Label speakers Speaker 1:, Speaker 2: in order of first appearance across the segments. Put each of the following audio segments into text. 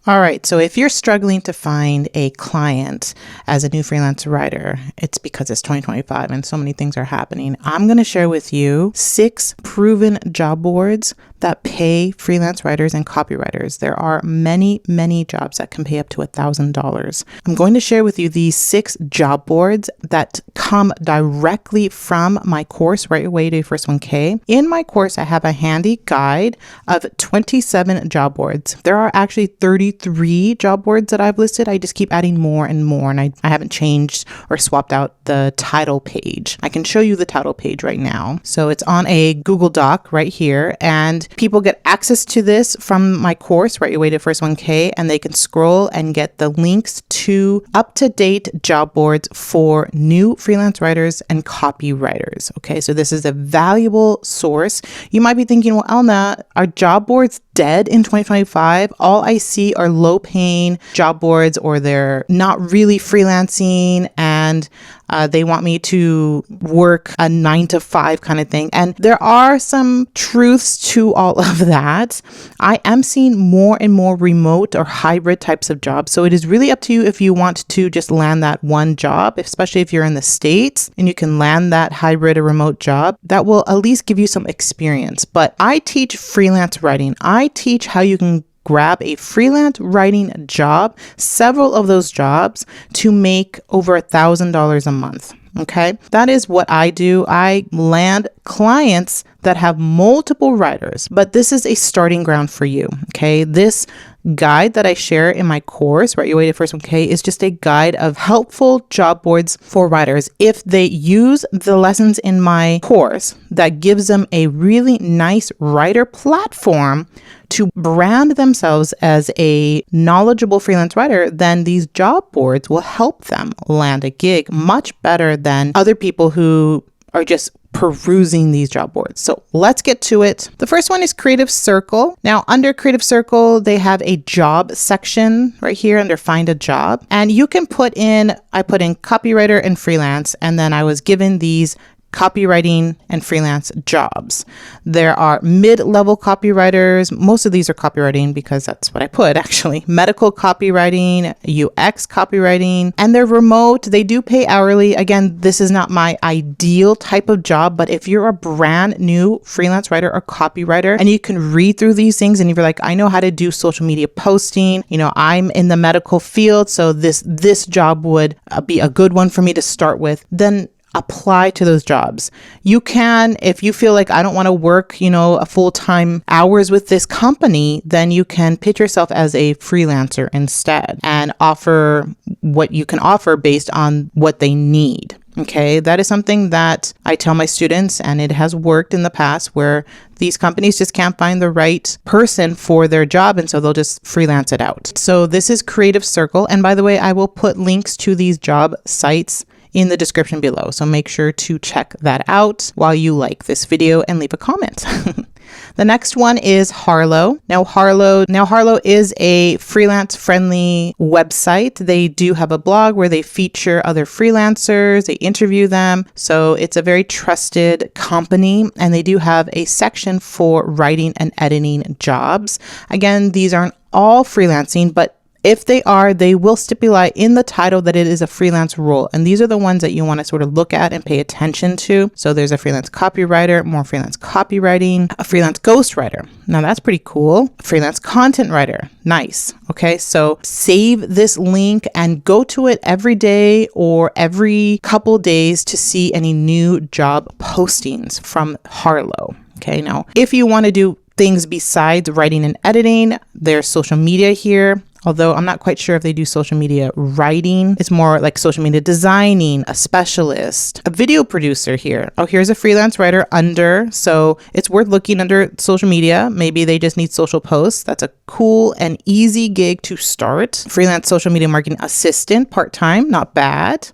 Speaker 1: All right, so if you're struggling to find a client as a new freelance writer, it's because it's 2025 and so many things are happening. I'm going to share with you 6 proven job boards that pay freelance writers and copywriters. There are many, many jobs that can pay up to $1,000. I'm going to share with you these 6 job boards that come directly from my course, Write Your Way to Your First 1K. In my course, I have a handy guide of 27 job boards. There are actually 33 job boards that I've listed. I just keep adding more and more, and I haven't changed or swapped out the title page. I can show you the title page right now. So it's on a Google Doc right here, and people get access to this from my course, Write Your Way to First 1K, and they can scroll and get the links to up-to-date job boards for new freelance writers and copywriters. Okay, so this is a valuable source. You might be thinking, well, Elna, are job boards dead in 2025? All I see are low-paying job boards, or they're not really freelancing, and they want me to work a 9-to-5 kind of thing. And there are some truths to all of that. I am seeing more and more remote or hybrid types of jobs. So it is really up to you if you want to just land that one job, especially if you're in the States and you can land that hybrid or remote job. That will at least give you some experience. But I teach freelance writing. I teach how you can grab a freelance writing job, several of those jobs, to make over $1,000 a month. Okay, that is what I do. I land clients that have multiple writers, but this is a starting ground for you. Okay, this guide that I share in my course, Write Your Way to First 1K, is just a guide of helpful job boards for writers. If they use the lessons in my course, that gives them a really nice writer platform to brand themselves as a knowledgeable freelance writer, then these job boards will help them land a gig much better than other people who are just perusing these job boards. So let's get to it. The first one is Creative Circle. Now, under Creative Circle, they have a job section right here under Find a Job. And you can I put in copywriter and freelance, and then I was given these copywriting and freelance jobs. There are mid-level copywriters. Most of these are copywriting because that's what I put actually. Medical copywriting, UX copywriting, and they're remote. They do pay hourly. Again, this is not my ideal type of job, but if you're a brand new freelance writer or copywriter and you can read through these things and you're like, I know how to do social media posting, I'm in the medical field, so this job would be a good one for me to start with, then apply to those jobs. You can, if you feel like I don't want to work, a full-time hours with this company, then you can pitch yourself as a freelancer instead and offer what you can offer based on what they need. Okay, that is something that I tell my students, and it has worked in the past where these companies just can't find the right person for their job, and so they'll just freelance it out. So this is Creative Circle. And by the way, I will put links to these job sites in the description below. So make sure to check that out while you like this video and leave a comment. The next one is Harlow. Now Harlow is a freelance-friendly website. They do have a blog where they feature other freelancers, they interview them. So it's a very trusted company, and they do have a section for writing and editing jobs. Again, these aren't all freelancing, but if they are, they will stipulate in the title that it is a freelance role. And these are the ones that you want to sort of look at and pay attention to. So there's a freelance copywriter, more freelance copywriting, a freelance ghostwriter. Now that's pretty cool. A freelance content writer. Nice. Okay. So save this link and go to it every day or every couple days to see any new job postings from Harlow. Okay. Now, if you want to do things besides writing and editing, there's social media here. Although I'm not quite sure if they do social media writing. It's more like social media designing, a specialist, a video producer here. Oh, here's a freelance writer under. So it's worth looking under social media. Maybe they just need social posts. That's a cool and easy gig to start. Freelance social media marketing assistant, part-time, not bad.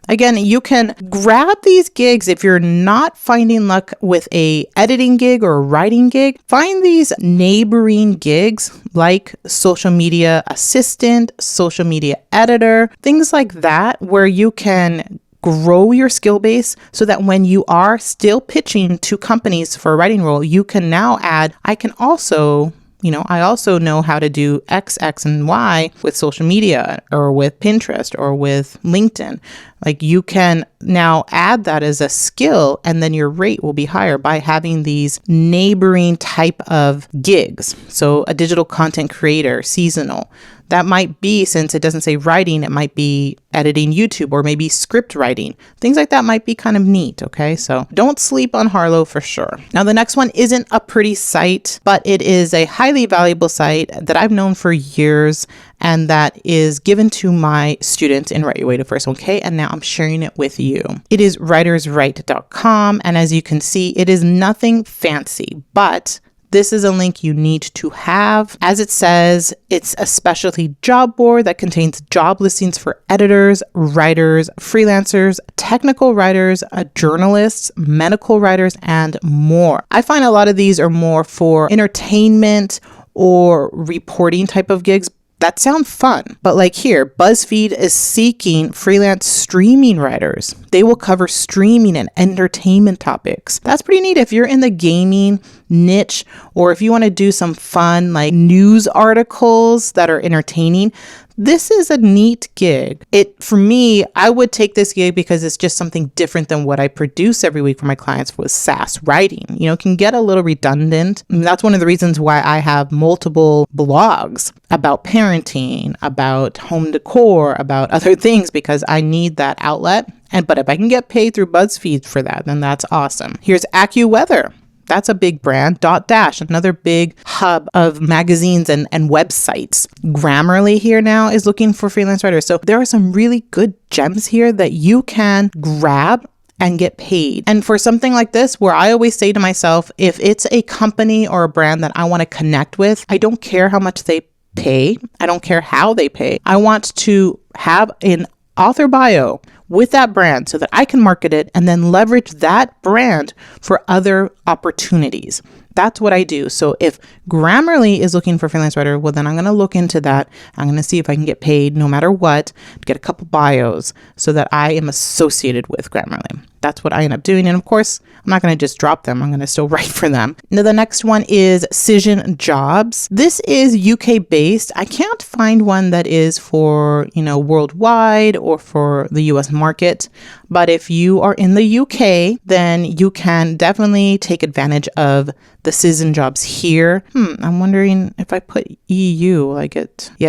Speaker 1: Again, you can grab these gigs if you're not finding luck with a editing gig or a writing gig. Find these neighboring gigs like social media assistant, social media editor, things like that, where you can grow your skill base so that when you are still pitching to companies for a writing role, you can now add, I can also I also know how to do X, and Y with social media or with Pinterest or with LinkedIn. Like you can now add that as a skill, and then your rate will be higher by having these neighboring type of gigs. So a digital content creator, seasonal. That might be, since it doesn't say writing, it might be editing YouTube or maybe script writing. Things like that might be kind of neat, okay? So don't sleep on Harlow for sure. Now, the next one isn't a pretty site, but it is a highly valuable site that I've known for years and that is given to my students in Write Your Way to First 1K, and now I'm sharing it with you. It is writerswrite.com, and as you can see, it is nothing fancy, but this is a link you need to have. As it says, it's a specialty job board that contains job listings for editors, writers, freelancers, technical writers, journalists, medical writers, and more. I find a lot of these are more for entertainment or reporting type of gigs. That sounds fun, but like here, BuzzFeed is seeking freelance streaming writers. They will cover streaming and entertainment topics. That's pretty neat if you're in the gaming niche, or if you want to do some fun like news articles that are entertaining. This is a neat gig. For me, I would take this gig because it's just something different than what I produce every week for my clients with SaaS writing. It can get a little redundant. And that's one of the reasons why I have multiple blogs about parenting, about home decor, about other things, because I need that outlet. But if I can get paid through BuzzFeed for that, then that's awesome. Here's AccuWeather. That's a big brand. Dotdash, another big hub of magazines and websites. Grammarly here now is looking for freelance writers. So there are some really good gems here that you can grab and get paid. And for something like this, where I always say to myself, if it's a company or a brand that I want to connect with, I don't care how much they pay. I don't care how they pay. I want to have an author bio with that brand so that I can market it and then leverage that brand for other opportunities. That's what I do. So if Grammarly is looking for a freelance writer, well, then I'm going to look into that. I'm going to see if I can get paid no matter what, get a couple bios so that I am associated with Grammarly. That's what I end up doing. And of course, I'm not going to just drop them. I'm going to still write for them. Now, the next one is Cision Jobs. This is UK based. I can't find one that is for, worldwide or for the US market. But if you are in the UK, then you can definitely take advantage of the Cision Jobs here. I'm wondering if I put EU,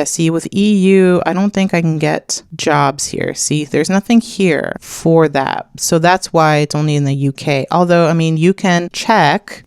Speaker 1: see, with EU, I don't think I can get jobs here. See, there's nothing here for that. So that's why it's only in the UK. Although, you can check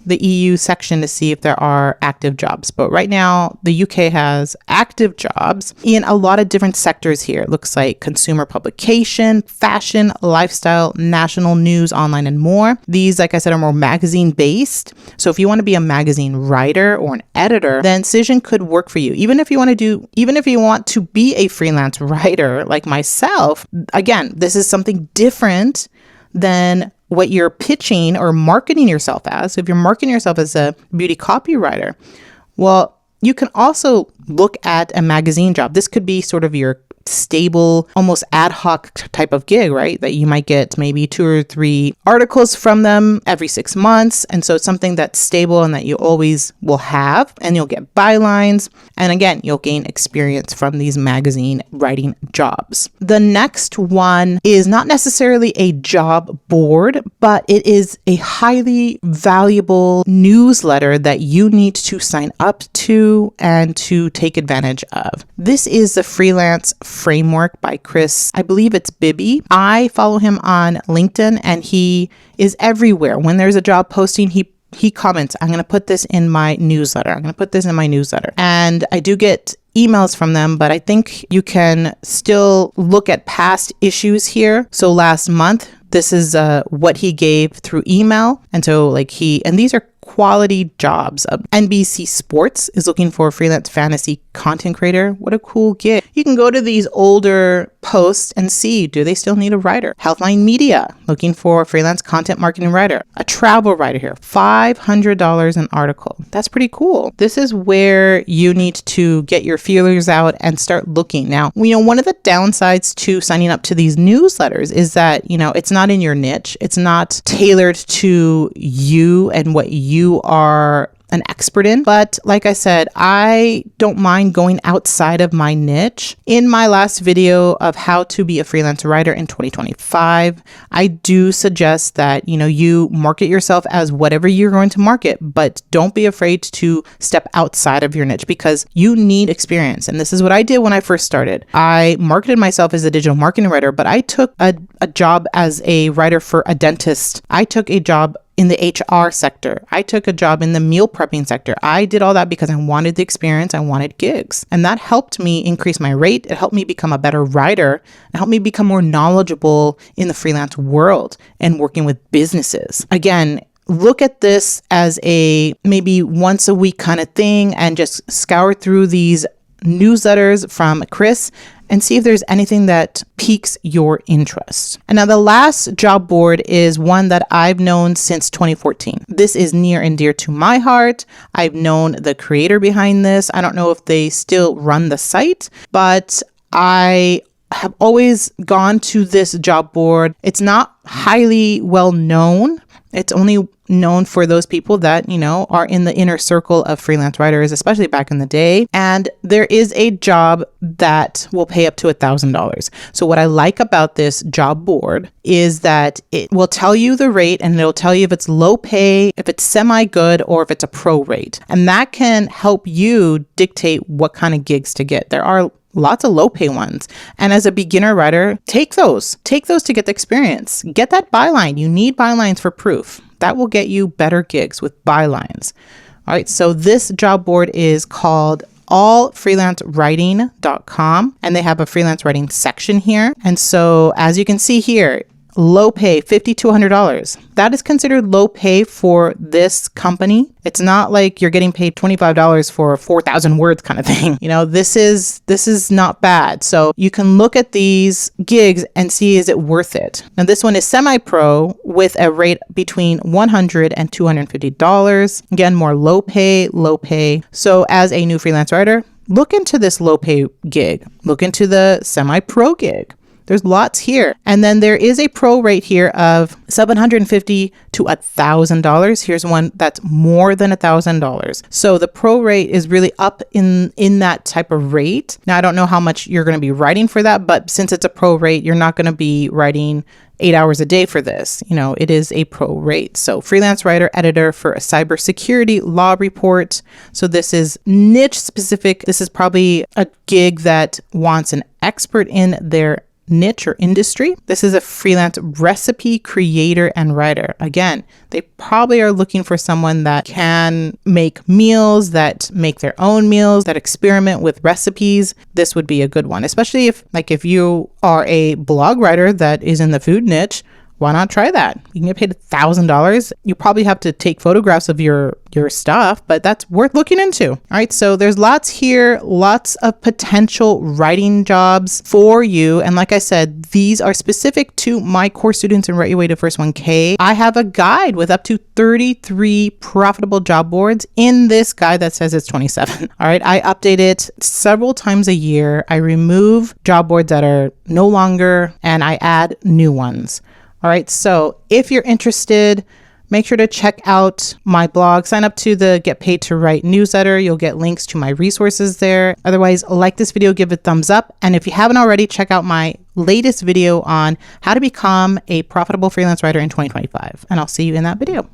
Speaker 1: the EU section to see if there are active jobs. But right now, the UK has active jobs in a lot of different sectors here. It looks like consumer publication, fashion, lifestyle, national news, online, and more. These, like I said, are more magazine based. So if you want to be a magazine writer or an editor, then Cision could work for you. Even if you want to be a freelance writer like myself, again, this is something different than what you're pitching or marketing yourself as. So if you're marketing yourself as a beauty copywriter, well, you can also look at a magazine job. This could be sort of your stable, almost ad hoc type of gig, right? That you might get maybe 2 or 3 articles from them every 6 months. And so it's something that's stable and that you always will have, and you'll get bylines. And again, you'll gain experience from these magazine writing jobs. The next one is not necessarily a job board, but it is a highly valuable newsletter that you need to sign up to and to take advantage of. This is the Freelance Framework by Chris. I believe it's Bibby. I follow him on LinkedIn and he is everywhere. When there's a job posting, he comments, I'm going to put this in my newsletter. And I do get emails from them, but I think you can still look at past issues here. So last month, this is what he gave through email. And so and these are quality jobs. NBC Sports is looking for a freelance fantasy content creator. What a cool gig. You can go to these older posts and see, do they still need a writer? Healthline Media, looking for a freelance content marketing writer. A travel writer here, $500 an article. That's pretty cool. This is where you need to get your feelers out and start looking. Now, one of the downsides to signing up to these newsletters is that, it's not in your niche. It's not tailored to you and what you are an expert in. But like I said, I don't mind going outside of my niche. In my last video of how to be a freelance writer in 2025, I do suggest that, you market yourself as whatever you're going to market, but don't be afraid to step outside of your niche because you need experience. And this is what I did when I first started. I marketed myself as a digital marketing writer, but I took a job as a writer for a dentist. I took a job in the HR sector. I took a job in the meal prepping sector. I did all that because I wanted the experience. I wanted gigs. And that helped me increase my rate. It helped me become a better writer. It helped me become more knowledgeable in the freelance world and working with businesses. Again, look at this as a maybe once a week kind of thing and just scour through these newsletters from Chris and see if there's anything that piques your interest. And now the last job board is one that I've known since 2014. This is near and dear to my heart. I've known the creator behind this. I don't know if they still run the site, but I have always gone to this job board. It's not highly well known. It's only known for those people that, are in the inner circle of freelance writers, especially back in the day. And there is a job that will pay up to $1,000. So what I like about this job board is that it will tell you the rate and it'll tell you if it's low pay, if it's semi-good, or if it's a pro rate. And that can help you dictate what kind of gigs to get. There are lots of low pay ones. And as a beginner writer, take those to get the experience. Get that byline. You need bylines for proof. That will get you better gigs with bylines. All right. So this job board is called allfreelancewriting.com, and they have a freelance writing section here. And so as you can see here, low pay, $50 to $100. That is considered low pay for this company. It's not like you're getting paid $25 for 4,000 words kind of thing. This is not bad. So you can look at these gigs and see, is it worth it? Now this one is semi-pro with a rate between $100 and $250. Again, more low pay. So as a new freelance writer, look into this low pay gig. Look into the semi-pro gig. There's lots here. And then there is a pro rate here of $750 to $1,000. Here's one that's more than $1,000. So the pro rate is really up in that type of rate. Now, I don't know how much you're going to be writing for that, but since it's a pro rate, you're not going to be writing 8 hours a day for this. It is a pro rate. So freelance writer editor for a cybersecurity law report. So this is niche specific. This is probably a gig that wants an expert in their niche or industry. This is a freelance recipe creator and writer. Again, they probably are looking for someone that can make meals, that make their own meals, that experiment with recipes. This would be a good one, especially if you are a blog writer that is in the food niche. Why not try that? You can get paid $1,000. You probably have to take photographs of your stuff, but that's worth looking into. All right, so there's lots here, lots of potential writing jobs for you. And like I said, these are specific to my course students in Write Your Way to First 1K. I have a guide with up to 33 profitable job boards in this guide that says it's 27. All right, I update it several times a year. I remove job boards that are no longer, and I add new ones. All right, so if you're interested, make sure to check out my blog. Sign up to the Get Paid to Write newsletter. You'll get links to my resources there. Otherwise, like this video, give it a thumbs up. And if you haven't already, check out my latest video on how to become a profitable freelance writer in 2025. And I'll see you in that video.